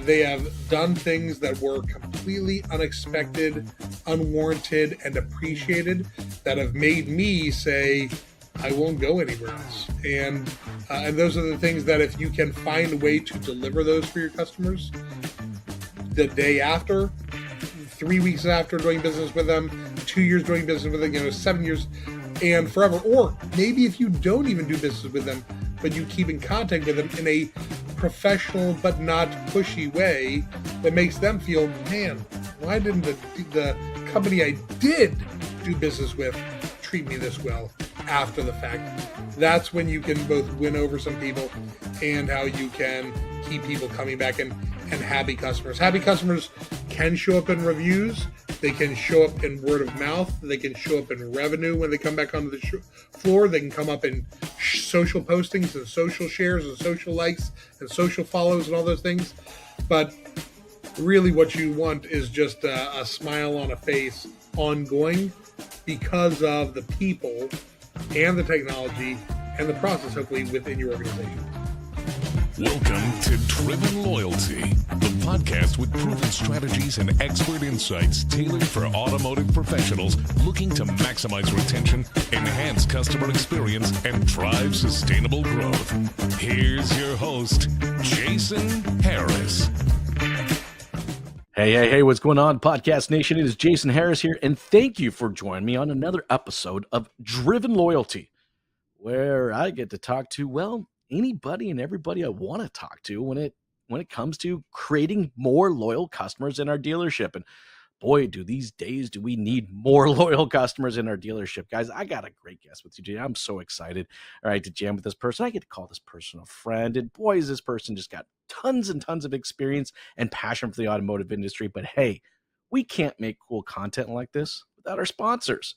They have done things that were completely unexpected, unwarranted, and appreciated that have made me say, I won't go anywhere else. And those are the things that if you can find a way to deliver those for your customers the day after, 3 weeks after doing business with them, 2 years doing business with them, 7 years and forever. Or maybe if you don't even do business with them, but you keep in contact with them in a professional but not pushy way that makes them feel, man, why didn't the company I did do business with treat me this well after the fact? That's when you can both win over some people and how you can keep people coming back and happy customers. Happy customers can show up in reviews. They can show up in word of mouth. They can show up in revenue when they come back onto the floor. They can come up in social postings and social shares and social likes and social follows and all those things. But really what you want is just a smile on a face ongoing because of the people and the technology and the process, hopefully, within your organization. Welcome to Driven Loyalty, the podcast with proven strategies and expert insights tailored for automotive professionals looking to maximize retention, enhance customer experience, and drive sustainable growth. Here's your host, Jason Harris. Hey, what's going on, Podcast Nation? It is Jason Harris here, and thank you for joining me on another episode of Driven Loyalty, where I get to talk to, well, anybody and everybody I want to talk to when it comes to creating more loyal customers in our dealership. And boy, these days do we need more loyal customers in our dealership. Guys, I got a great guest with you today. I'm so excited, all right, to jam with this person. I get to call this person a friend, and boy, is this person just got tons and tons of experience and passion for the automotive industry. But hey, we can't make cool content like this without our sponsors.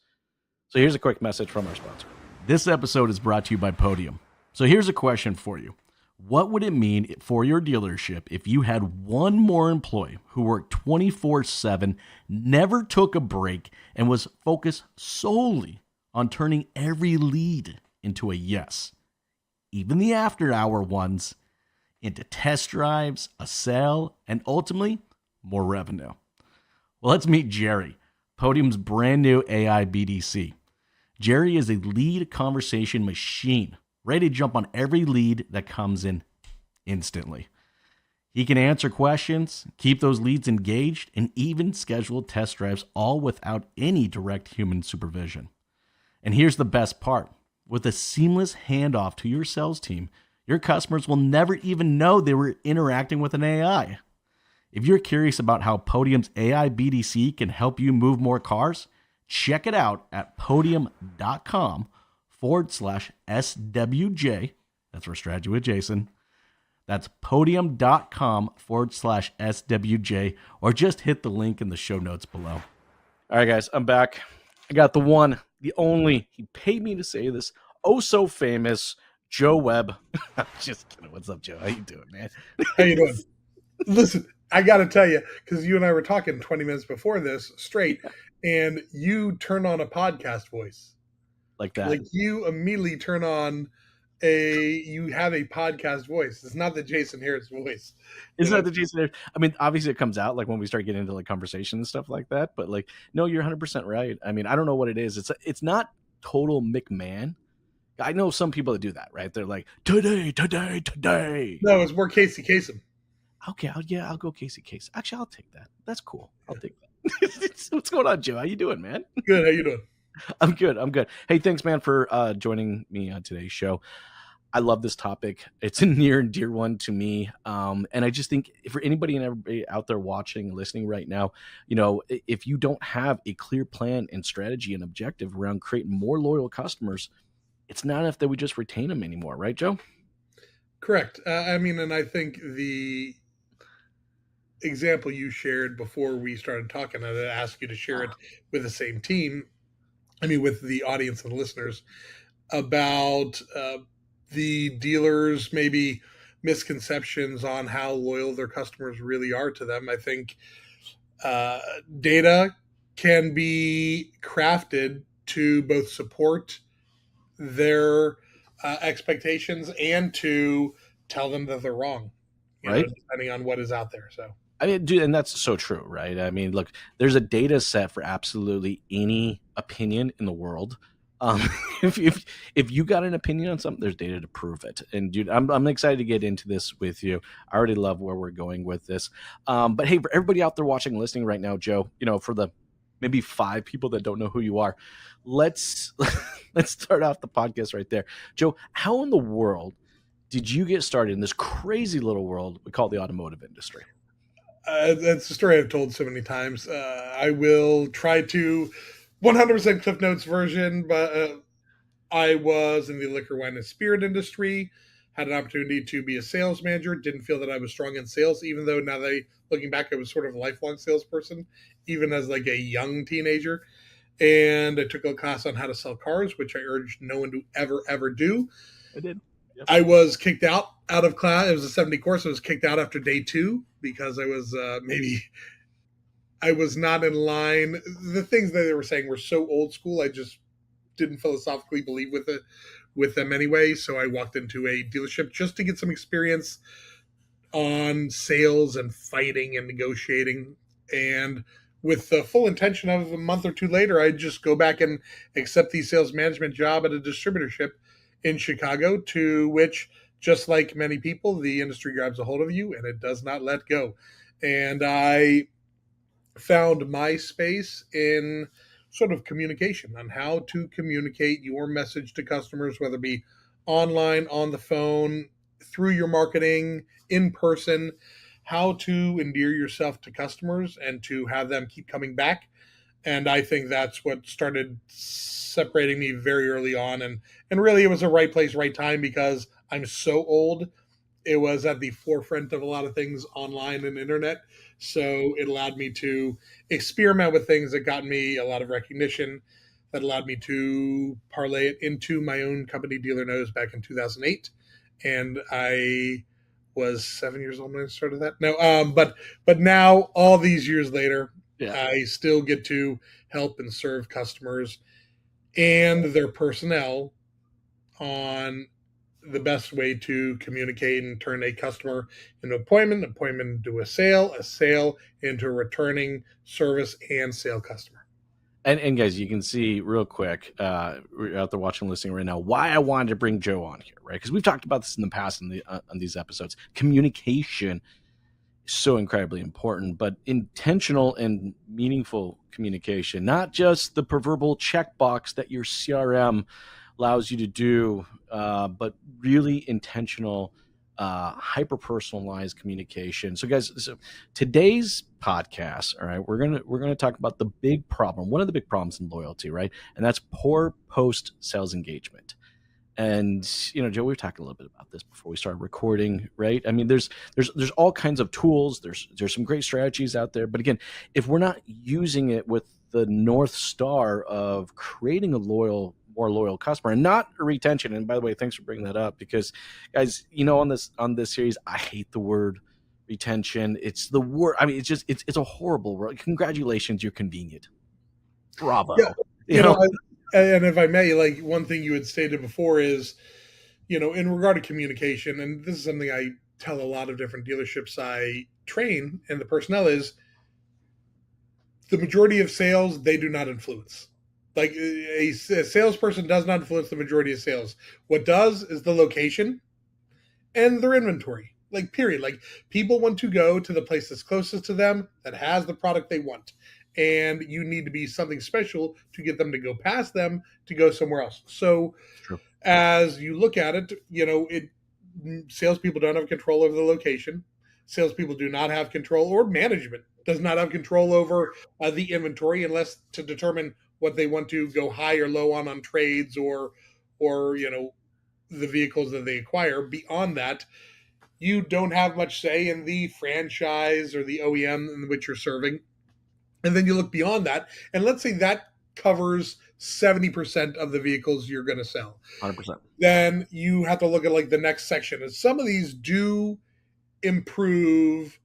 So here's a quick message from our sponsor. This episode is brought to you by Podium. So here's a question for you. What would it mean for your dealership if you had one more employee who worked 24/7, never took a break, and was focused solely on turning every lead into a yes, even the after-hour ones, into test drives, a sale, and ultimately more revenue? Well, let's meet Jerry, Podium's brand new AI BDC. Jerry is a lead conversation machine, ready to jump on every lead that comes in instantly. He can answer questions, keep those leads engaged, and even schedule test drives, all without any direct human supervision. And here's the best part. With a seamless handoff to your sales team, your customers will never even know they were interacting with an AI. If you're curious about how Podium's AI BDC can help you move more cars, check it out at podium.com/SWJ. That's for Strategy with Jason. That's podium.com/SWJ, or just hit the link in the show notes below. All right, guys, I'm back. I got the one, the only, he paid me to say this, oh so famous, Joe Webb. I'm just kidding. What's up, Joe? How you doing, man? How you doing? Listen, I got to tell you, because you and I were talking 20 minutes before this straight, and you turn on a podcast voice. Like that. Like you immediately turn on you have a podcast voice. It's not the Jason Harris voice. It's not the Jason Harris. I mean, obviously it comes out like when we start getting into like conversation and stuff like that, but like, no, you're 100% right. I mean, I don't know what it is. It's not total McMahon. I know some people that do that, right? They're like, today. No, it's more Casey Kasem. Okay, I'll go Casey Kasem. Actually, I'll take that. That's cool. I'll take that. What's going on, Joe? How you doing, man? Good. How you doing? I'm good. Hey, thanks, man, for joining me on today's show. I love this topic. It's a near and dear one to me. And I just think for anybody and everybody out there watching and listening right now, if you don't have a clear plan and strategy and objective around creating more loyal customers, it's not enough that we just retain them anymore. Right, Joe? Correct. And I think the example you shared before we started talking, I'd ask you to share it with the same team. With the audience and the listeners, about the dealers' maybe misconceptions on how loyal their customers really are to them. I think data can be crafted to both support their expectations and to tell them that they're wrong, Right. depending on what is out there. So, I mean, dude, and that's so true, right? I mean, look, there's a data set for absolutely any opinion in the world. Um, if you got an opinion on something, there's data to prove it. And dude, I'm excited to get into this with you. I already love where we're going with this. But hey, for everybody out there watching and listening right now, Joe, for the maybe 5 people that don't know who you are, let's let's start off the podcast right there. Joe, how in the world did you get started in this crazy little world we call the automotive industry? That's a story I've told so many times. I will try to 100% Cliff Notes version, but I was in the liquor, wine, and spirit industry. Had an opportunity to be a sales manager. Didn't feel that I was strong in sales, even though now that looking back, I was sort of a lifelong salesperson, even as like a young teenager. And I took a class on how to sell cars, which I urged no one to ever do. I did. Yep. I was kicked out of class. It was a 70 course. I was kicked out after day 2 because I was I was not in line. The things that they were saying were so old school. I just didn't philosophically believe with them anyway. So I walked into a dealership just to get some experience on sales and fighting and negotiating. And with the full intention of a month or 2 later, I'd just go back and accept the sales management job at a distributorship in Chicago, to which, just like many people, the industry grabs a hold of you and it does not let go. And I found my space in sort of communication, on how to communicate your message to customers, whether it be online, on the phone, through your marketing, in person, how to endear yourself to customers and to have them keep coming back. And I think that's what started separating me very early on. And really, it was a right place, right time, because I'm so old. It was at the forefront of a lot of things online and internet. So it allowed me to experiment with things that got me a lot of recognition, that allowed me to parlay it into my own company, Dealer Knows, back in 2008. And I was 7 years old when I started that. No, but now, all these years later, yeah, I still get to help and serve customers and their personnel on the best way to communicate and turn a customer into an appointment into a sale into a returning service and sale customer. And guys, you can see real quick, we're out there watching and listening right now, why I wanted to bring Joe on here, right? Because we've talked about this in the past on these episodes. Communication is so incredibly important, but intentional and meaningful communication, not just the proverbial checkbox that your CRM allows you to do, but really intentional, hyper-personalized communication. So guys, today's podcast, all right, we're gonna talk about the big problem, one of the big problems in loyalty, right? And that's poor post-sales engagement. And Joe, we were talking a little bit about this before we started recording, right? I mean, there's all kinds of tools, there's some great strategies out there, but again, if we're not using it with the North Star of creating a more loyal customer and not a retention. And by the way, thanks for bringing that up, because guys, on this series, I hate the word retention. It's the word. I mean, it's a horrible word. Congratulations, you're convenient. Bravo. Yeah, and if I may, like, one thing you had stated before is, in regard to communication, and this is something I tell a lot of different dealerships I train, and the personnel is, the majority of sales, they do not influence. Like, a salesperson does not influence the majority of sales. What does is the location and their inventory. Like, period. Like, people want to go to the place that's closest to them, that has the product they want. And you need to be something special to get them to go past them to go somewhere else. So, true. As you look at it, salespeople don't have control over the location. Salespeople do not have control, or management does not have control over the inventory, unless to determine what they want to go high or low on trades or the vehicles that they acquire. Beyond that, you don't have much say in the franchise or the OEM in which you're serving. And then you look beyond that, and let's say that covers 70% of the vehicles you're going to sell. 100%. Then you have to look at, like, the next section. And some of these do improve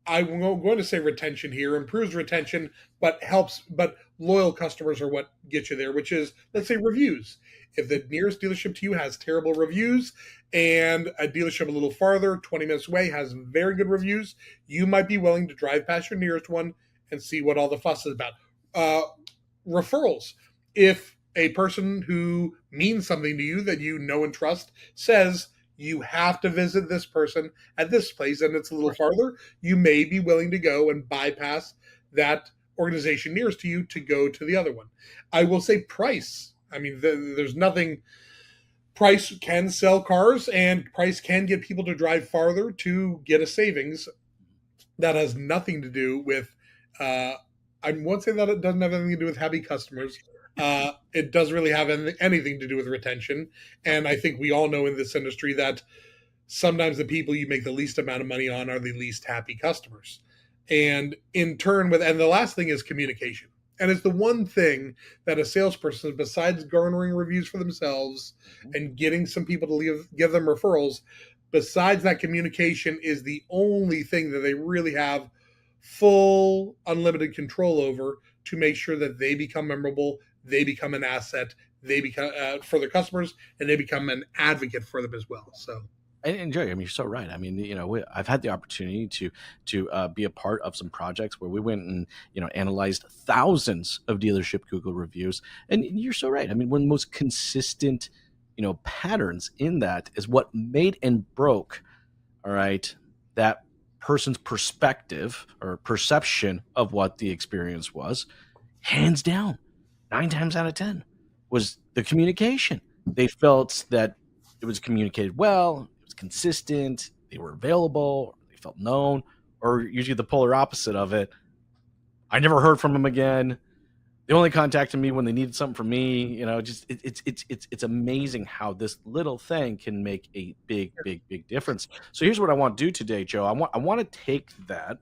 I'm going to say retention here, improves retention, but loyal customers are what get you there, which is, let's say, reviews. If the nearest dealership to you has terrible reviews and a dealership a little farther, 20 minutes away, has very good reviews, you might be willing to drive past your nearest one and see what all the fuss is about. Referrals. If a person who means something to you that you know and trust says, you have to visit this person at this place and it's a little farther, you may be willing to go and bypass that organization nearest to you to go to the other one. I will say price. I mean, there's nothing. Price can sell cars and price can get people to drive farther to get a savings. That has nothing to do with, I won't say that it doesn't have anything to do with happy customers. It doesn't really have anything to do with retention. And I think we all know in this industry that sometimes the people you make the least amount of money on are the least happy customers. And in turn, and the last thing is communication. And it's the one thing that a salesperson, besides garnering reviews for themselves and getting some people to give them referrals, besides that, communication is the only thing that they really have full, unlimited control over to make sure that they become memorable, they become an asset, they become for their customers, and they become an advocate for them as well. So. And Joe, I mean, you're so right. I mean, I've had the opportunity to be a part of some projects where we went and analyzed thousands of dealership Google reviews, and you're so right. I mean, one of the most consistent patterns in that is what made and broke, all right, that person's perspective or perception of what the experience was, hands down, 9 times out of 10 was the communication. They felt that it was communicated well, consistent, they were available, they felt known, or usually the polar opposite of it. I never heard from them again. They only contacted me when they needed something from me. It's amazing how this little thing can make a big difference. So here's what I want to do today, Joe. I want to take that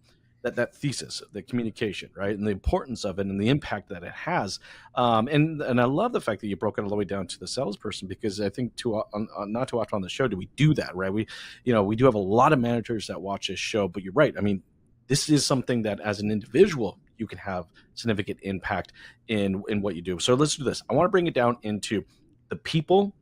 thesis, the communication, right, and the importance of it and the impact that it has. And I love the fact that you broke it all the way down to the salesperson, because I think not too often on the show do we do that, right? We do have a lot of managers that watch this show, but you're right. I mean, this is something that as an individual you can have significant impact in what you do. So let's do this. I want to bring it down into the people,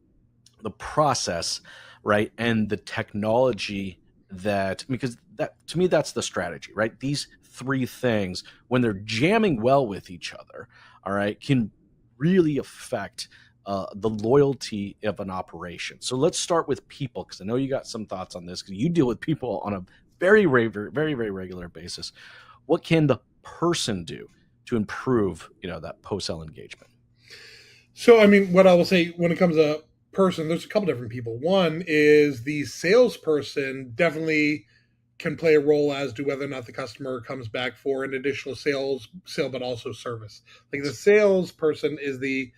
the process, right, and the technology. Because that, to me, that's the strategy, right? These 3 things, when they're jamming well with each other, all right, can really affect the loyalty of an operation. So let's start with people, because I know you got some thoughts on this, because you deal with people on a very regular basis. What can the person do to improve, that post-sale engagement? So, I mean, what I will say when it comes to person, there's a couple different people. One is the salesperson definitely can play a role as to whether or not the customer comes back for an additional sale, but also service. Like, the salesperson is the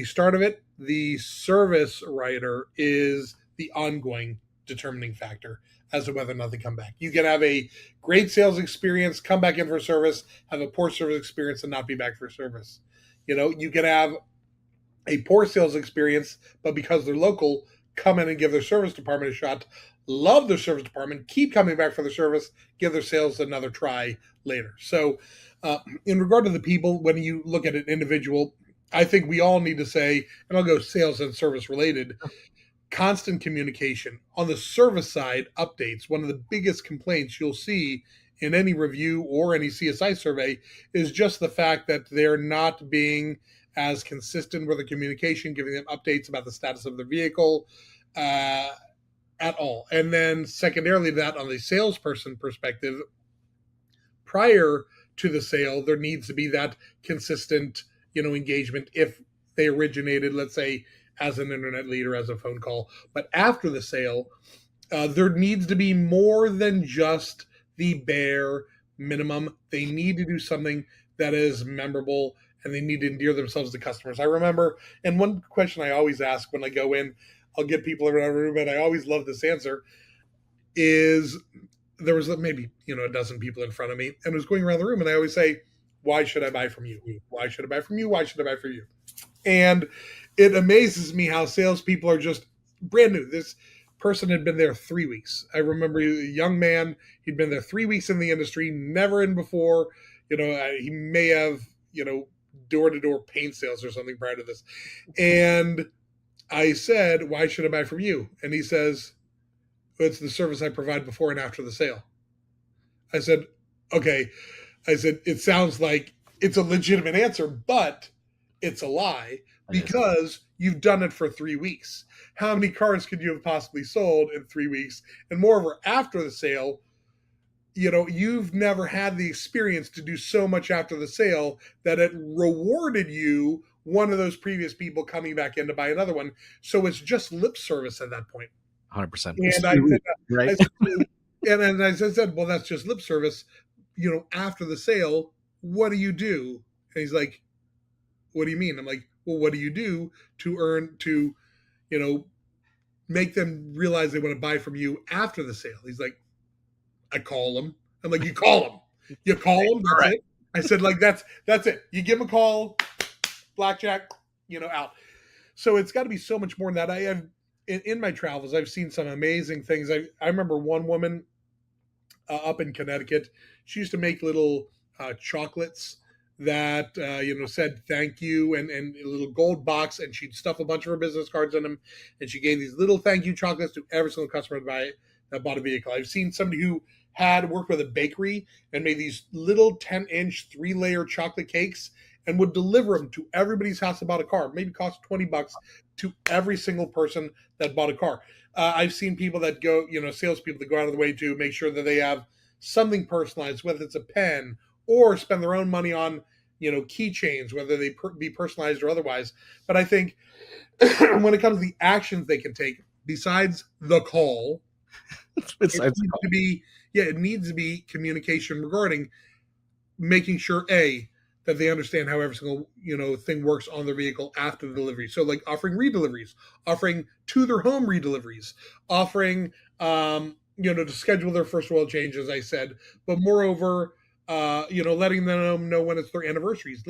start of it. The service writer is the ongoing determining factor as to whether or not they come back. You can have a great sales experience, come back in for service, have a poor service experience, and not be back for service. You can have a poor sales experience, but because they're local, come in and give their service department a shot, love their service department, keep coming back for the service, give their sales another try later. So in regard to the people, when you look at an individual, I think we all need to say, and I'll go sales and service related, constant communication. On the service side, updates. One of the biggest complaints you'll see in any review or any CSI survey is just the fact that they're not being as consistent with the communication, giving them updates about the status of the vehicle at all. And then secondarily to that, on the salesperson perspective, prior to the sale, there needs to be that consistent, engagement if they originated, let's say, as an internet lead or as a phone call. But after the sale, there needs to be more than just the bare minimum. They need to do something that is memorable, and they need to endear themselves to customers. I remember, and one question I always ask when I go in, I'll get people around the room, and I always love this answer, is there was maybe, a dozen people in front of me, and I was going around the room, and I always say, why should I buy from you? Why should I buy from you? Why should I buy from you? And it amazes me how salespeople are just brand new. This person had been there 3 weeks. I remember a young man, he'd been there 3 weeks in the industry, never in before. He may have, door-to-door paint sales or something prior to this. And I said, why should I buy from you? And he says, it's the service I provide before and after the sale. I said, okay. I said, it sounds like it's a legitimate answer, but it's a lie because you've done it for 3 weeks. How many cars could you have possibly sold in 3 weeks? And moreover, after the sale, you've never had the experience to do so much after the sale that it rewarded you one of those previous people coming back in to buy another one. So it's just lip service at that point. 100%. And I said, well, that's just lip service. After the sale, what do you do? And he's like, what do you mean? I'm like, well, what do you do to make them realize they want to buy from you after the sale? He's like, I call them. I'm like, you call them. You call them. That's right. It. I said, like, that's it. You give them a call, blackjack, out. So it's got to be so much more than that. I have in my travels, I've seen some amazing things. I remember one woman up in Connecticut. She used to make little chocolates that said thank you and a little gold box, and she'd stuff a bunch of her business cards in them, and she gave these little thank you chocolates to every single customer that bought a vehicle. I've seen somebody who had worked with a bakery and made these little 10-inch 3-layer chocolate cakes and would deliver them to everybody's house that bought a car. Maybe cost $20 to every single person that bought a car. I've seen people that go, salespeople that go out of the way to make sure that they have something personalized, whether it's a pen or spend their own money on, keychains, whether they be personalized or otherwise. But I think when it comes to the actions they can take, besides the call, it needs to be communication regarding making sure, that they understand how every single, thing works on their vehicle after the delivery. So like offering redeliveries, offering to their home redeliveries, offering, to schedule their first oil change, as I said, but moreover, letting them know when it's their anniversaries,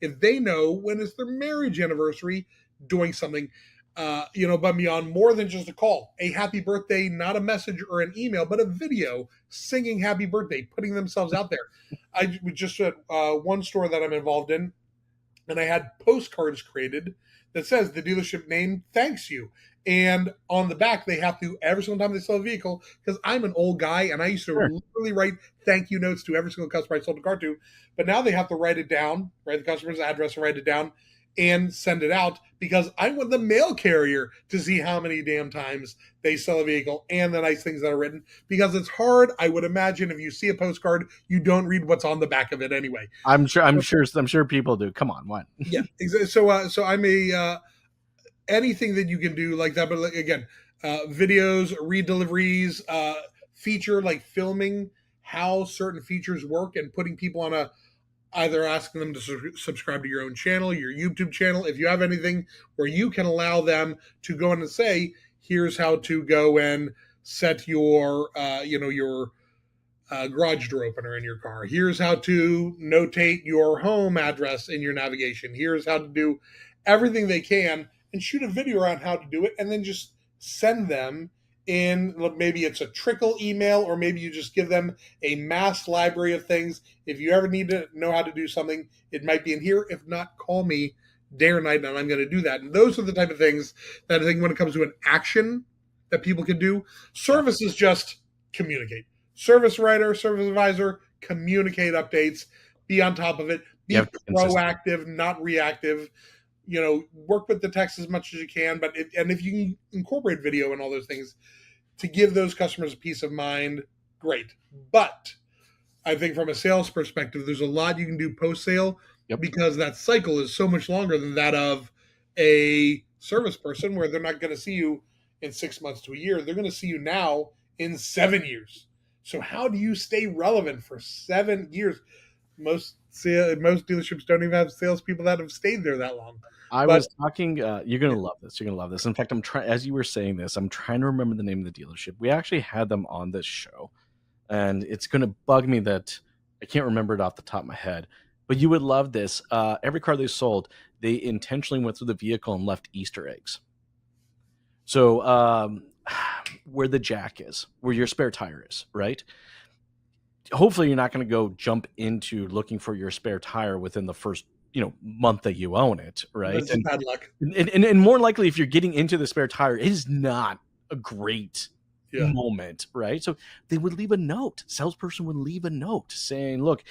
if they know when it's their marriage anniversary, doing something, but beyond more than just a call, a happy birthday, not a message or an email, but a video singing happy birthday, putting themselves out there. I just at one store that I'm involved in, and I had postcards created that says the dealership name thanks you. And on the back, they have to, every single time they sell a vehicle, because I'm an old guy and I used to literally write thank you notes to every single customer I sold a car to. But now they have to write it down, write the customer's address and write it down and send it out, because I want the mail carrier to see how many damn times they sell a vehicle and the nice things that are written, because it's hard. I would imagine if you see a postcard, you don't read what's on the back of it anyway. I'm sure people do. Come on, what? Yeah, exactly. So I'm anything that you can do like that, but again, videos, redeliveries, feature like filming how certain features work and putting people on either asking them to subscribe to your own channel, your YouTube channel. If you have anything where you can allow them to go in and say, here's how to go and set your garage door opener in your car. Here's how to notate your home address in your navigation. Here's how to do everything they can, and shoot a video on how to do it, and then just send them in. Maybe it's a trickle email, or maybe you just give them a mass library of things. If you ever need to know how to do something, it might be in here. If not, call me day or night, and I'm going to do that. And those are the type of things that I think when it comes to an action that people can do. Service is just communicate. Service writer, service advisor, communicate updates, be on top of it, be proactive, not reactive. Work with the text as much as you can, and if you can incorporate video and all those things to give those customers a peace of mind, great. But I think from a sales perspective, there's a lot you can do post-sale because that cycle is so much longer than that of a service person, where they're not going to see you in 6 months to a year. They're going to see you now in 7 years. So how do you stay relevant for 7 years? Most dealerships don't even have salespeople that have stayed there that long. I was talking. You're gonna love this. You're gonna love this. In fact, I'm trying. As you were saying this, I'm trying to remember the name of the dealership. We actually had them on this show, and it's gonna bug me that I can't remember it off the top of my head. But you would love this. Every car they sold, they intentionally went through the vehicle and left Easter eggs. So where the jack is, where your spare tire is, right? Hopefully you're not going to go jump into looking for your spare tire within the first, month that you own it, right? That's just bad luck. And more likely, if you're getting into the spare tire, it is not a great moment, right? So they would leave a note. Salesperson would leave a note saying, look,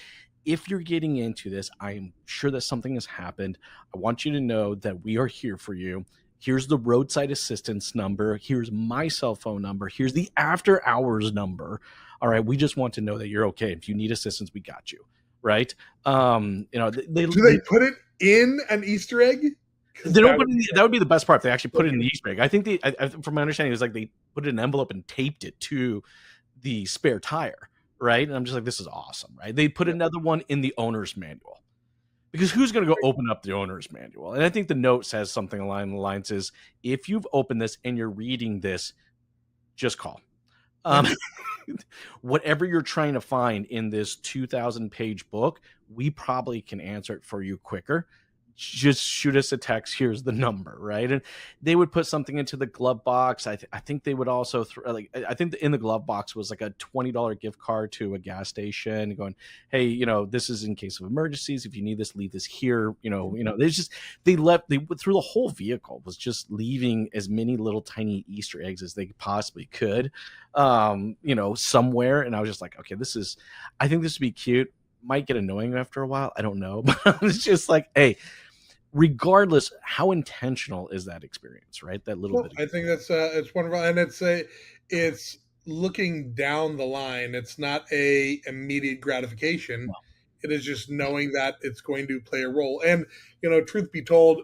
if you're getting into this, I'm sure that something has happened. I want you to know that we are here for you. Here's the roadside assistance number. Here's my cell phone number. Here's the after hours number. All right. We just want to know that you're okay. If you need assistance, we got you. Right. Do they put it in an Easter egg? They don't put it in, that would be the best part. They actually put it in the Easter egg. I think from my understanding, it was like they put it in an envelope and taped it to the spare tire. Right. And I'm just like, this is awesome. Right. They put another one in the owner's manual. Because who's going to go open up the owner's manual? And I think the note says something along the lines is, if you've opened this and you're reading this, just call. Whatever you're trying to find in this 2,000-page book, we probably can answer it for you quicker. Just shoot us a text. Here's the number, right? And they would put something into the glove box. I think they would also I think in the glove box was like a $20 gift card to a gas station, going, hey, this is in case of emergencies. If you need this, leave this here. There's just they went through the whole vehicle was just leaving as many little tiny Easter eggs as they possibly could, somewhere. And I was just like, okay, I think this would be cute. Might get annoying after a while. I don't know, but it's just like, hey. Regardless, how intentional is that experience, right? That little bit. I think that's it's wonderful, and it's looking down the line. It's not a immediate gratification. No. It is just knowing that it's going to play a role. And truth be told,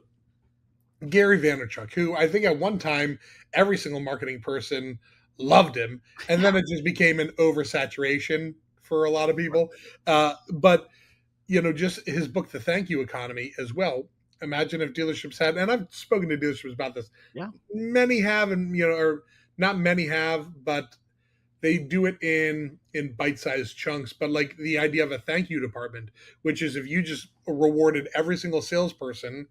Gary Vaynerchuk, who I think at one time every single marketing person loved him, and then it just became an oversaturation for a lot of people. But just his book, The Thank You Economy, as well. Imagine if dealerships had, and I've spoken to dealerships about this. Yeah, many have, and or not many have, but they do it in bite-sized chunks. But like the idea of a thank you department, which is if you just rewarded every single salesperson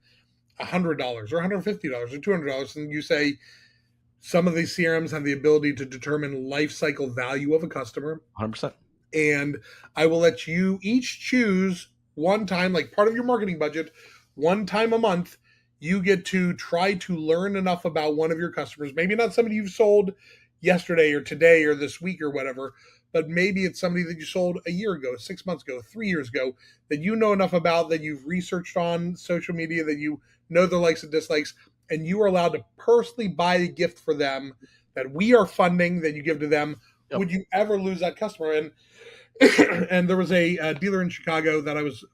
$100 or $150 or $200, and you say some of these CRMs have the ability to determine life cycle value of a customer, 100%, and I will let you each choose one time, like part of your marketing budget. One time a month, you get to try to learn enough about one of your customers. Maybe not somebody you've sold yesterday or today or this week or whatever, but maybe it's somebody that you sold a year ago, 6 months ago, 3 years ago, that you know enough about, that you've researched on social media, that you know their likes and dislikes, and you are allowed to personally buy a gift for them that we are funding, that you give to them. Yep. Would you ever lose that customer? And and there was a dealer in Chicago that I was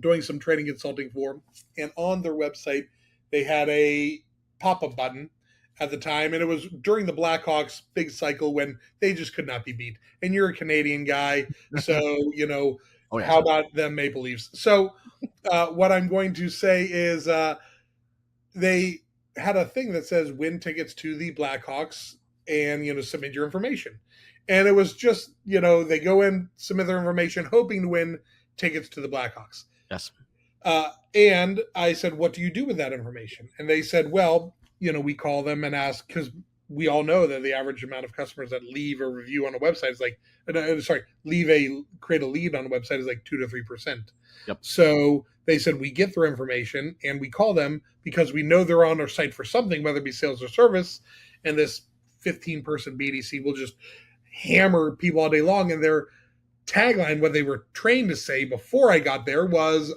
doing some training consulting for, and on their website they had a pop-up button at the time, and it was during the Blackhawks big cycle when they just could not be beat. And you're a Canadian guy, so how about them Maple Leafs? So what I'm going to say is they had a thing that says win tickets to the Blackhawks and submit your information, and it was just they go in, submit their information, hoping to win tickets to the Blackhawks. Yes. And I said, what do you do with that information? And they said, well, we call them and ask, because we all know that the average amount of customers that leave a review on a website is like, create a lead on a website is like 2 to 3%. Yep. So they said, we get their information and we call them because we know they're on our site for something, whether it be sales or service. And this 15-person BDC will just hammer people all day long. And their tagline, what they were trained to say before I got there, was,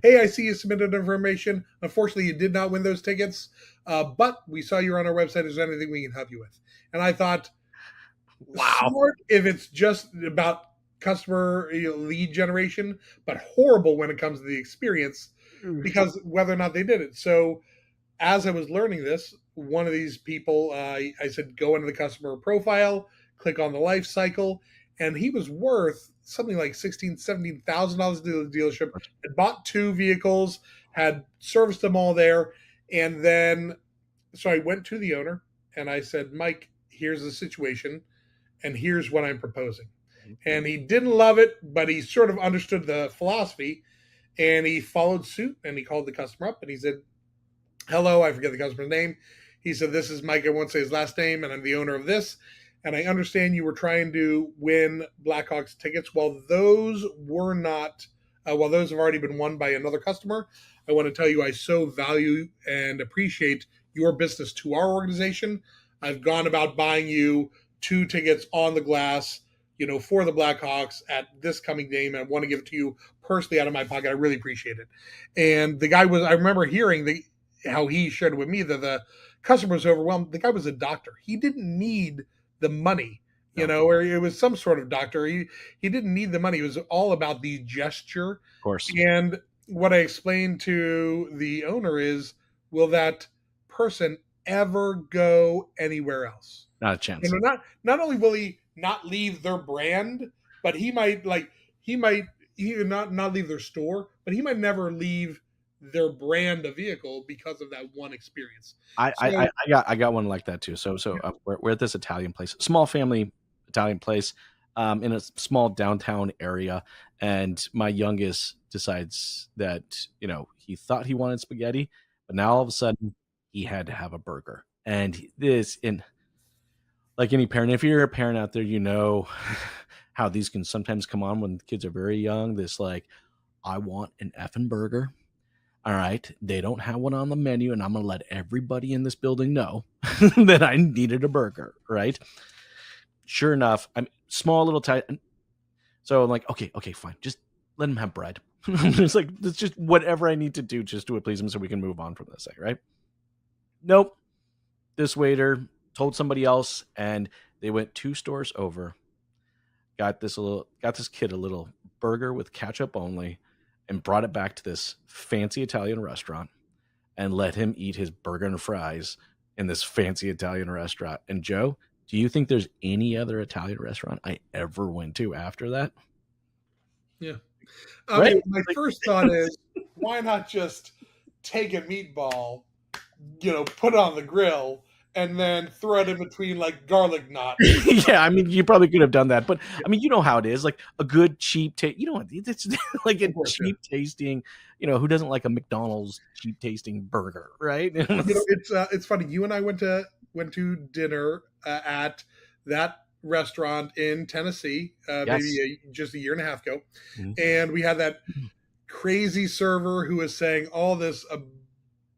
hey, I see you submitted information. Unfortunately, you did not win those tickets, but we saw you on our website. Is there anything we can help you with? And I thought, wow, smart if it's just about customer lead generation, but horrible when it comes to the experience, because whether or not they did it. So as I was learning this, one of these people, I said, go into the customer profile, click on the life cycle, and he was worth something like $16,000, $17,000 to the dealership, had bought 2 vehicles, had serviced them all there. And then, so I went to the owner and I said, Mike, here's the situation and here's what I'm proposing. And he didn't love it, but he sort of understood the philosophy, and he followed suit, and he called the customer up and he said, hello, I forget the customer's name. He said, "This is Mike. I won't say his last name, and I'm the owner of this. And I understand you were trying to win Blackhawks tickets. While those were not, while those have already been won by another customer, I want to tell you I so value and appreciate your business to our organization. I've gone about buying you 2 tickets on the glass, for the Blackhawks at this coming game, and I want to give it to you personally out of my pocket. I really appreciate it." And the guy I remember hearing how he shared with me that the customer was overwhelmed. The guy was a doctor. He didn't need the money, or it was some sort of doctor. He didn't need the money. It was all about the gesture. Of course. And what I explained to the owner is, will that person ever go anywhere else? Not a chance. Not only will he not leave their brand, but he might not leave their store, but he might never leave their brand of vehicle because of that one experience. I got one like that too. So we're at this Italian place, small family Italian place, in a small downtown area, and my youngest decides that he thought he wanted spaghetti, but now all of a sudden he had to have a burger. And like any parent, if you're a parent out there, how these can sometimes come on when kids are very young. This like, I want an effing burger. All right, they don't have one on the menu, and I'm going to let everybody in this building know that I needed a burger, right? Sure enough, I'm small little tight. So I'm like, okay, fine. Just let him have bread. It's like, it's just whatever I need to do just to please him so we can move on from this thing, right? Nope. This waiter told somebody else, and they went 2 stores over, got this kid a little burger with ketchup only, and brought it back to this fancy Italian restaurant and let him eat his burger and fries in this fancy Italian restaurant. And Joe, do you think there's any other Italian restaurant I ever went to after that? Yeah. Right? My first thought is, why not just take a meatball, put it on the grill, and then throw it in between like garlic knots? Yeah, I mean, you probably could have done that, but I mean, you know how it is. Like a good cheap taste. It's like a cheap tasting. Who doesn't like a McDonald's cheap tasting burger, right? It's funny. You and I went to dinner at that restaurant in Tennessee, Yes. maybe just a year and a half ago, and we had that crazy server who was saying all this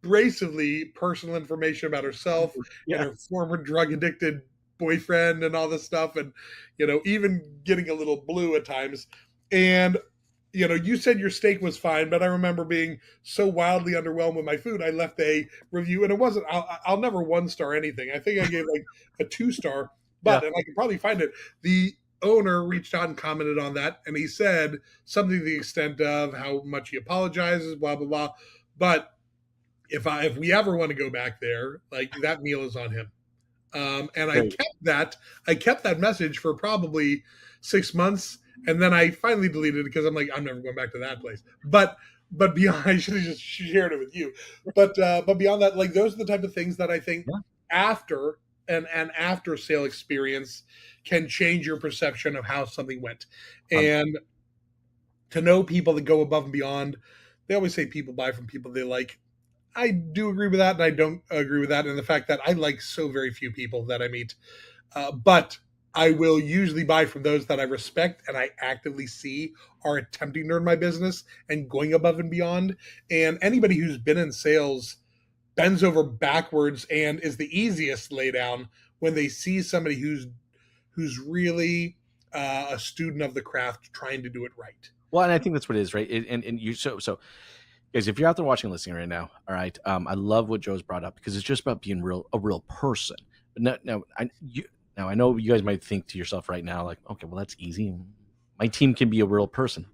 abrasively personal information about herself and her former drug addicted boyfriend and all this stuff, and even getting a little blue at times. And you said your steak was fine, but I remember being so wildly underwhelmed with my food, I left a review, and it wasn't. I'll never 1-star anything. I think I gave like a 2-star, but and I can probably find it. The owner reached out and commented on that, and he said something to the extent of how much he apologizes, blah blah blah. But if we ever want to go back there, like that meal is on him. And I kept that message for probably 6 months. And then I finally deleted it because I'm like, I'm never going back to that place. But beyond, I should have just shared it with you. But beyond that, like those are the type of things that I think after an after sale experience can change your perception of how something went. And to know people that go above and beyond, they always say people buy from people they like. I do agree with that, and I don't agree with that. And the fact that I like so very few people that I meet, but I will usually buy from those that I respect and I actively see are attempting to earn my business and going above and beyond. And anybody who's been in sales bends over backwards and is the easiest lay down when they see somebody who's really a student of the craft trying to do it right. Well, and I think that's what it is, right? And you so guys, if you're out there watching and listening right now, all right, I love what Joe's brought up because it's just about being a real person. But now I know you guys might think to yourself right now, like, okay, well, that's easy. My team can be a real person.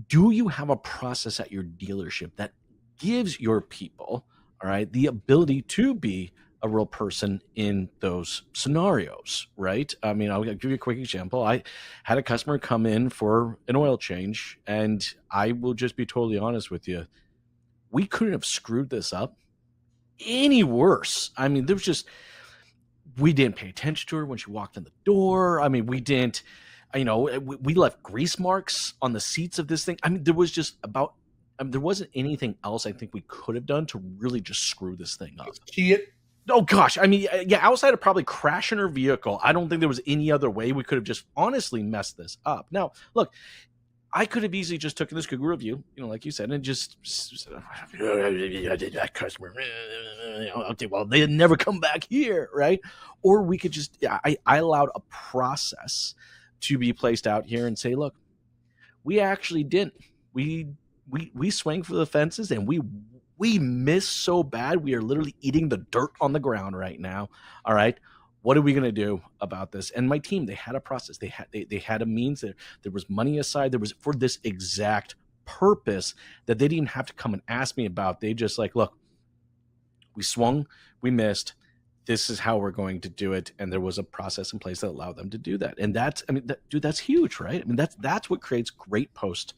Do you have a process at your dealership that gives your people, all right, the ability to be a real person in those scenarios, right? I mean, I'll give you a quick example. I had a customer come in for an oil change, and I will just be totally honest with you. We couldn't have screwed this up any worse. I mean, we didn't pay attention to her when she walked in the door. I mean, we didn't, we left grease marks on the seats of this thing. I mean, there wasn't anything else I think we could have done to really just screw this thing up. Oh gosh, I mean, yeah, outside of probably crashing her vehicle, I don't think there was any other way we could have just honestly messed this up. Now, look, I could have easily just taken this Google review, like you said, and just that customer. Okay, well, they never come back here, right? Or we could just, I allowed a process to be placed out here and say, look, we actually didn't. We swing for the fences and we miss so bad. We are literally eating the dirt on the ground right now. All right. What are we going to do about this? And my team, they had a process. They had a means. There was money aside. There was for this exact purpose that they didn't even have to come and ask me about. They just like, look, we swung, we missed. This is how we're going to do it. And there was a process in place that allowed them to do that. And dude, that's huge, right? I mean, that's what creates great post,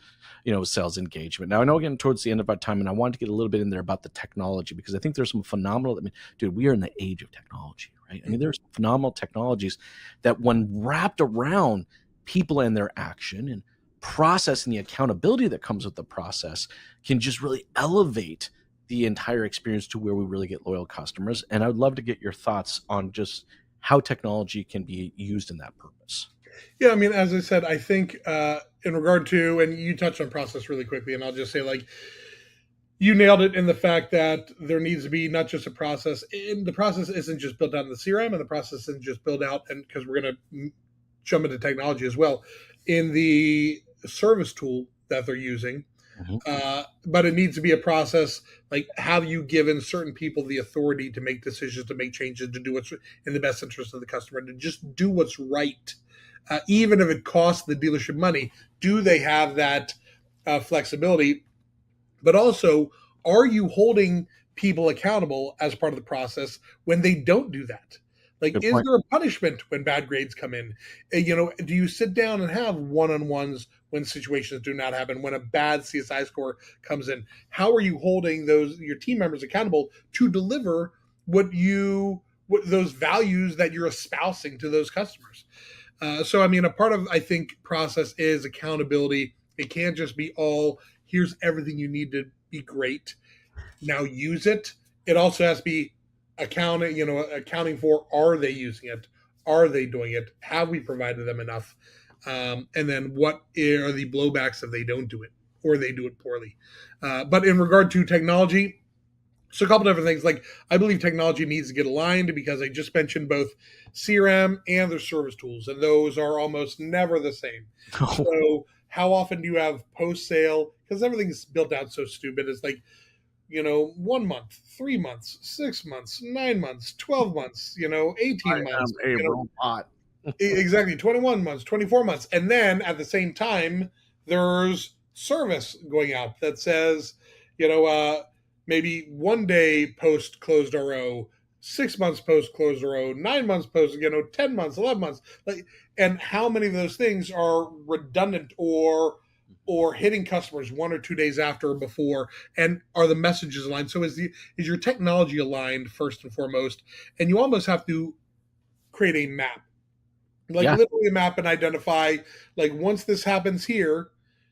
sales engagement. Now, I know we're getting towards the end of our time, and I wanted to get a little bit in there about the technology, because I think there's some phenomenal, dude, we are in the age of technology, right? I mean, there's phenomenal technologies that when wrapped around people and their action and process and the accountability that comes with the process can just really elevate the entire experience to where we really get loyal customers. And I would love to get your thoughts on just how technology can be used in that purpose. Yeah, I mean, as I said, I think in regard to, and you touched on process really quickly, and I'll just say, like, you nailed it in the fact that there needs to be not just a process, and the process isn't just built out in the CRM, and the process isn't just built out, and because we're going to jump into technology as well, in the service tool that they're using. But it needs to be a process. Like, have you given certain people the authority to make decisions, to make changes, to do what's in the best interest of the customer, to just do what's right, even if it costs the dealership money? Do they have that flexibility? But also, are you holding people accountable as part of the process when they don't do that? Like, is there a punishment when bad grades come in? Do you sit down and have one-on-ones when situations do not happen, when a bad CSI score comes in? How are you holding your team members accountable to deliver what those values that you're espousing to those customers? So, I mean, a part of, I think, process is accountability. It can't just be all, here's everything you need to be great, now use it. It also has to be accounting for, are they using it? Are they doing it? Have we provided them enough? And then what are the blowbacks if they don't do it or they do it poorly? But in regard to technology, so a couple different things. Like, I believe technology needs to get aligned, because I just mentioned both CRM and their service tools, and those are almost never the same. So how often do you have post-sale? Because everything's built out so stupid. It's like, 1 month, 3 months, 6 months, 9 months, 12 months, 18 months. Robot. Exactly, 21 months, 24 months. And then at the same time, there's service going out that says, maybe 1 day post closed RO, 6 months post closed RO, 9 months post, 10 months, 11 months. And how many of those things are redundant or hitting customers 1 or 2 days after or before, and are the messages aligned? So is your technology aligned first and foremost? And you almost have to create a map, literally a map, and identify, like, once this happens here,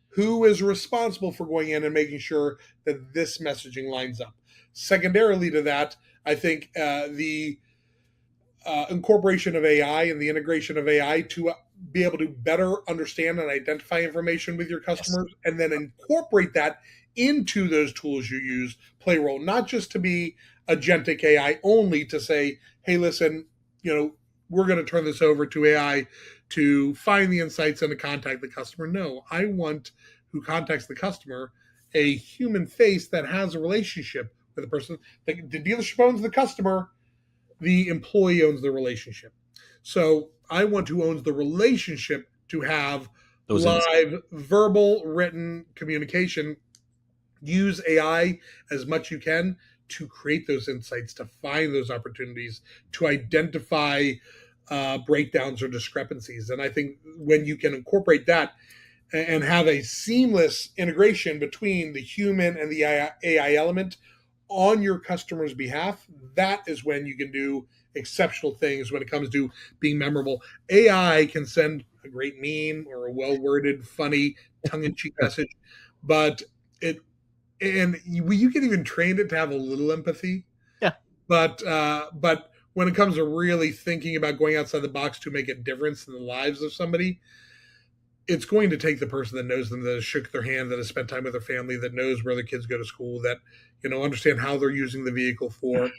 who is responsible for going in and making sure that this messaging lines up. Secondarily to that, I think the incorporation of AI and the integration of AI to be able to better understand and identify information with your customers, and then incorporate that into those tools you use, play a role, not just to be agentic AI only to say, hey, listen, we're going to turn this over to AI to find the insights and to contact the customer. No, I want, who contacts the customer, a human face that has a relationship with the person. The dealership owns the customer, the employee owns the relationship. So I want who owns the relationship to have those live, verbal, written communication. Use AI as much you can to create those insights, to find those opportunities, to identify breakdowns or discrepancies. And I think when you can incorporate that and have a seamless integration between the human and the AI element on your customer's behalf, that is when you can do exceptional things when it comes to being memorable. AI can send a great meme or a well-worded, funny, tongue-in-cheek message, but you can even train it to have a little empathy. Yeah. But when it comes to really thinking about going outside the box to make a difference in the lives of somebody, it's going to take the person that knows them, that has shook their hand, that has spent time with their family, that knows where their kids go to school, that understand how they're using the vehicle for.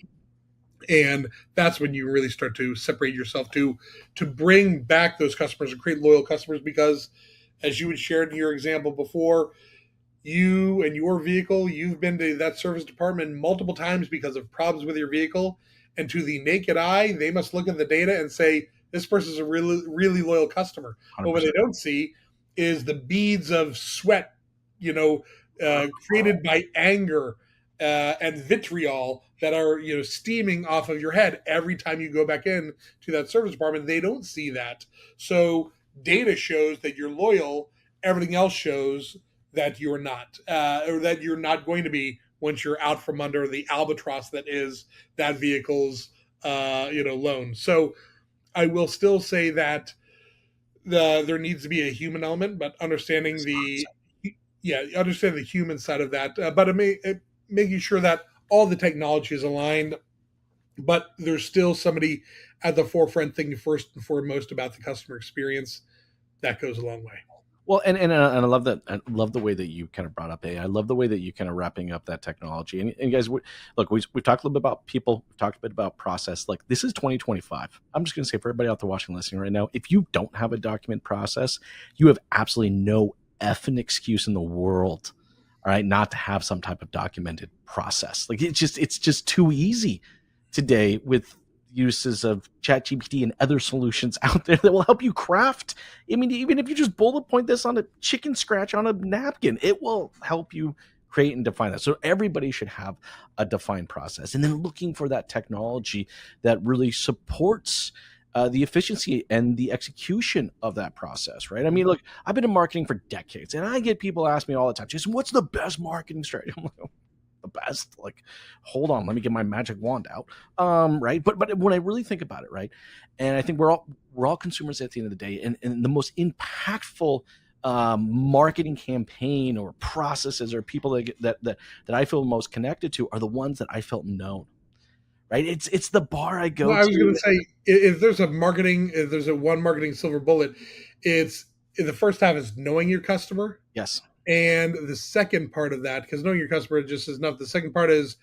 And that's when you really start to separate yourself to bring back those customers and create loyal customers. Because as you had shared in your example before, you and your vehicle, you've been to that service department multiple times because of problems with your vehicle, and to the naked eye they must look at the data and say this person's a really, really loyal customer. 100%. But what they don't see is the beads of sweat, created by anger and vitriol that are steaming off of your head every time you go back in to that service department. They don't see that. So data shows that you're loyal. Everything else shows that you're not, or that you're not going to be once you're out from under the albatross that is that vehicle's loan. So I will still say that there needs to be a human element, but understanding the human side of that, but making sure that all the technology is aligned, but there's still somebody at the forefront thinking first and foremost about the customer experience. That goes a long way. Well, and I love that. I love the way that you kind of brought up AI. I love the way that you kind of wrapping up that technology. And guys, look, we've talked a little bit about people. We've talked a bit about process. Like, this is 2025. I'm just going to say for everybody out there watching and listening right now, if you don't have a document process, you have absolutely no effing excuse in the world, all right, not to have some type of documented process. Like, it's just too easy today with uses of ChatGPT and other solutions out there that will help you craft. I mean, even if you just bullet point this on a chicken scratch on a napkin, it will help you create and define that. So everybody should have a defined process, and then looking for that technology that really supports the efficiency and the execution of that process, right? I mean, look, I've been in marketing for decades, and I get people ask me all the time, Jason, what's the best marketing strategy? I'm like, the best, like, hold on, let me get my magic wand out, right? But when I really think about it, right, and I think we're all consumers at the end of the day, and the most impactful marketing campaign or processes or people that I feel most connected to are the ones that I felt known, right? It's the bar I go to. I was going to say, if there's a one marketing silver bullet, it's the first half is knowing your customer. Yes. And the second part of that, because knowing your customer just is enough, the second part is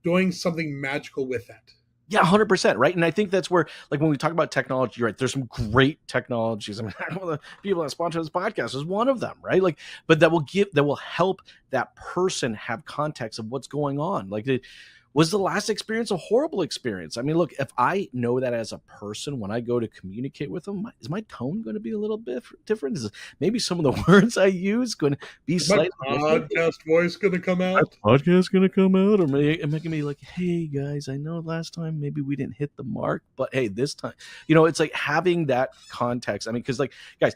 doing something magical with that. Yeah, 100%, right? And I think that's where, like, when we talk about technology, right, there's some great technologies. I mean, one of the people that sponsor this podcast is one of them, right? Like, but that will help that person have context of what's going on. Like, was the last experience a horrible experience? I mean, look, if I know that as a person, when I go to communicate with them, is my tone going to be a little bit different? Is maybe some of the words I use going to be slightly different? Podcast voice going to come out? Podcast going to come out? Or am I going to be like, hey, guys, I know last time maybe we didn't hit the mark, but hey, this time, it's like having that context. I mean, because, like, guys,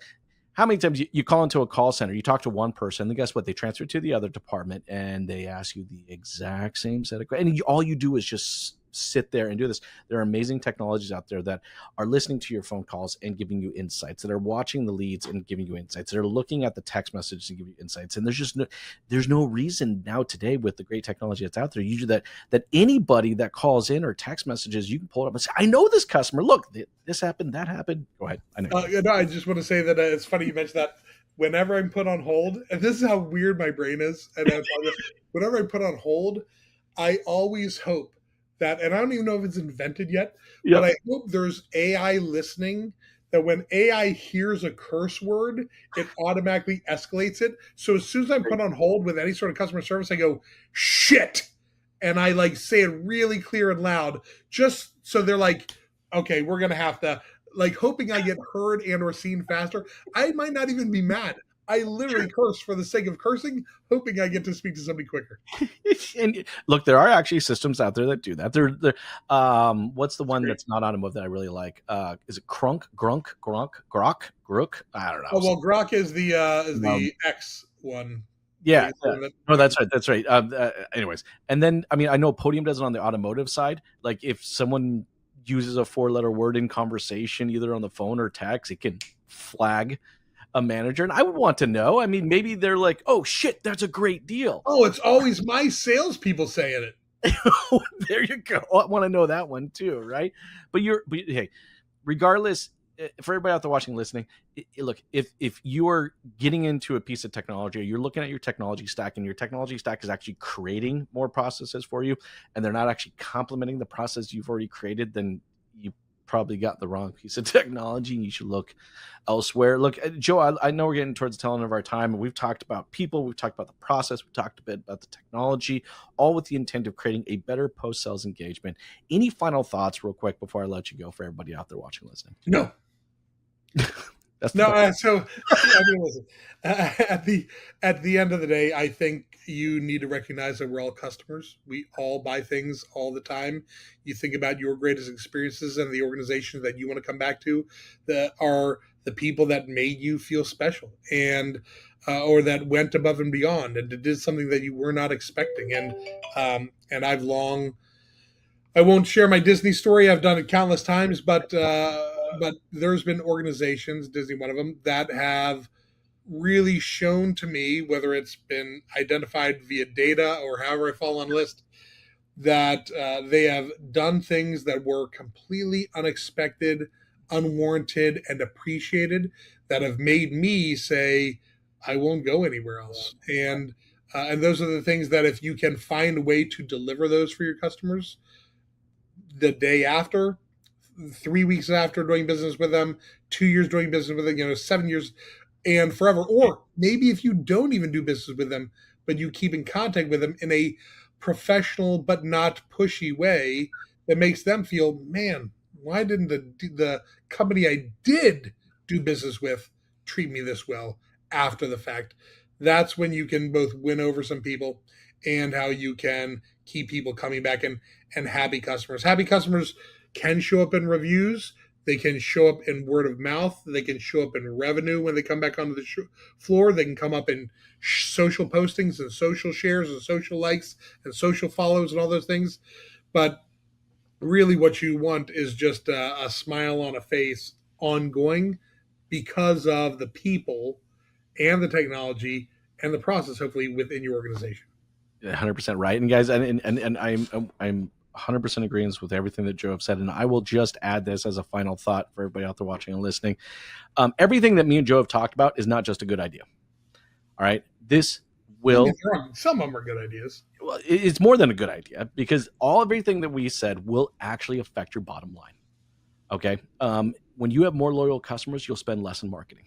how many times you call into a call center, you talk to one person, and guess what? They transfer to the other department, and they ask you the exact same set of questions. And all you do is just sit there and do this. There are amazing technologies out there that are listening to your phone calls and giving you insights, that are watching the leads and giving you insights, that are looking at the text messages and giving you insights. And there's no reason now today, with the great technology that's out there, usually that anybody that calls in or text messages, you can pull it up and say, I know this customer. Look, this happened, that happened. Go ahead. I know. I just want to say that it's funny you mentioned that. Whenever I'm put on hold, and this is how weird my brain is, and whenever I put on hold, I always hope that, and I don't even know if it's invented yet, but I hope there's AI listening, that when AI hears a curse word, it automatically escalates it. So as soon as I'm put on hold with any sort of customer service, I go, shit. And I, like, say it really clear and loud, just so they're like, okay, we're going to have to, like, hoping I get heard and or seen faster. I might not even be mad. I literally curse for the sake of cursing, hoping I get to speak to somebody quicker. And look, there are actually systems out there that do that. They're what's the one that's not automotive that I really like? Is it Grok? I don't know. Oh, well, Grok is the X one. Yeah. No, that's right. That's right. Anyways, and then, I mean, I know Podium does it on the automotive side. Like, if someone uses a 4-letter word in conversation, either on the phone or text, it can flag a manager. And I would want to know, I mean, maybe they're like, oh shit, that's a great deal. Oh, it's always my salespeople saying it. There you go. I want to know that one too, right? But hey, regardless, for everybody out there watching, listening, look, if you are getting into a piece of technology, or you're looking at your technology stack, and your technology stack is actually creating more processes for you, and they're not actually complementing the process you've already created, then you probably got the wrong piece of technology, and you should look elsewhere. Look, Joe, I know we're getting towards the tail end of our time, and we've talked about people, we've talked about the process, we've talked a bit about the technology, all with the intent of creating a better post-sales engagement. Any final thoughts real quick before I let you go for everybody out there watching, listening? No. That's No, so I mean, listen, at the end of the day, I think you need to recognize that we're all customers. We all buy things all the time. You think about your greatest experiences and the organizations that you want to come back to, that are the people that made you feel special, and or that went above and beyond and did something that you were not expecting. And I won't share my Disney story. I've done it countless times, but there's been organizations, Disney one of them, that have really shown to me, whether it's been identified via data or however I fall on the list, that they have done things that were completely unexpected, unwarranted, and appreciated, that have made me say, I won't go anywhere else. And those are the things that, if you can find a way to deliver those for your customers the day after, 3 weeks after doing business with them, 2 years doing business with them, 7 years and forever. Or maybe if you don't even do business with them, but you keep in contact with them in a professional but not pushy way that makes them feel, man, why didn't the company I did do business with treat me this well after the fact? That's when you can both win over some people, and how you can keep people coming back, and happy customers. Happy customers can show up in reviews. They can show up in word of mouth. They can show up in revenue when they come back onto the floor. They can come up in social postings and social shares and social likes and social follows and all those things. But really what you want is just a smile on a face ongoing, because of the people and the technology and the process, hopefully, within your organization. 100% right. And guys, and I'm 100% agreement with everything that Joe have said. And I will just add this as a final thought for everybody out there watching and listening. Everything that me and Joe have talked about is not just a good idea. All right. This will, some of them are good ideas. Well, it's more than a good idea, because everything that we said will actually affect your bottom line. Okay. When you have more loyal customers, you'll spend less in marketing.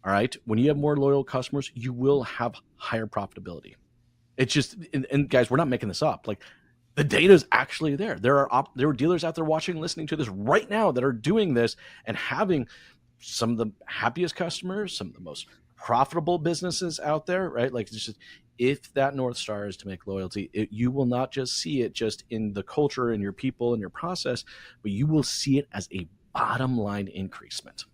All right. When you have more loyal customers, you will have higher profitability. It's just, and guys, we're not making this up. Like, the data is actually there. There are dealers out there watching, listening to this right now, that are doing this and having some of the happiest customers, some of the most profitable businesses out there, right? Like, just, if that North Star is to make loyalty, you will not just see it just in the culture and your people and your process, but you will see it as a bottom line increasement.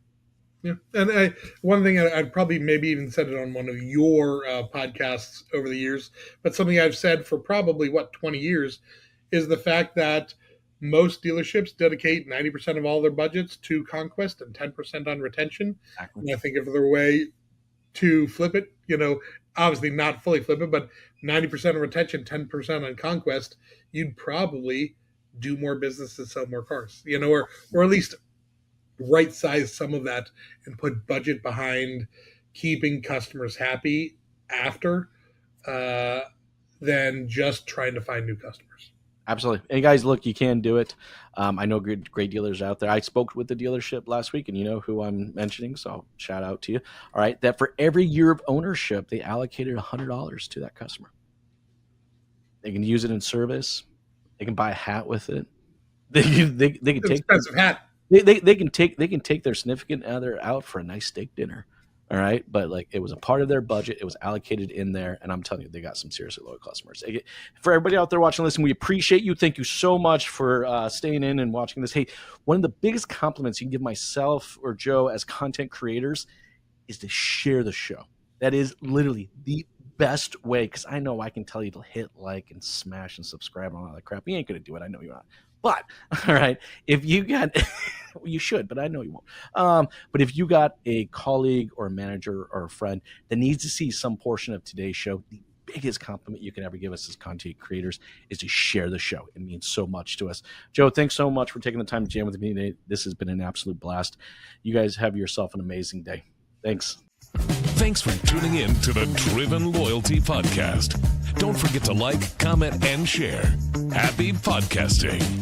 Yeah. And one thing I'd probably maybe even said it on one of your podcasts over the years, but something I've said for probably 20 years, is the fact that most dealerships dedicate 90% of all their budgets to conquest and 10% on retention. Exactly. And I think if there were a way to flip it, obviously not fully flip it, but 90% on retention, 10% on conquest, you'd probably do more business and sell more cars, or at least right size some of that and put budget behind keeping customers happy after, than just trying to find new customers. Absolutely. And guys, look, you can do it. I know great dealers out there. I spoke with the dealership last week, and you know who I'm mentioning, so shout out to you. All right, that for every year of ownership, they allocated $100 to that customer. They can use it in service. They can buy a hat with it. They can take expensive hat. They can take their significant other out for a nice steak dinner. All right. But like, it was a part of their budget. It was allocated in there. And I'm telling you, they got some seriously loyal customers. For everybody out there watching, listen, we appreciate you. Thank you so much for staying in and watching this. Hey, one of the biggest compliments you can give myself or Joe as content creators is to share the show. That is literally the best way. Cause I know I can tell you to hit like and smash and subscribe and all that crap. You ain't going to do it. I know you're not. But, all right, if you got, you should, but I know you won't. But if you got a colleague or a manager or a friend that needs to see some portion of today's show, the biggest compliment you can ever give us as content creators is to share the show. It means so much to us. Joe, thanks so much for taking the time to jam with me today. This has been an absolute blast. You guys have yourself an amazing day. Thanks. Thanks for tuning in to the Driven Loyalty Podcast. Don't forget to like, comment, and share. Happy podcasting.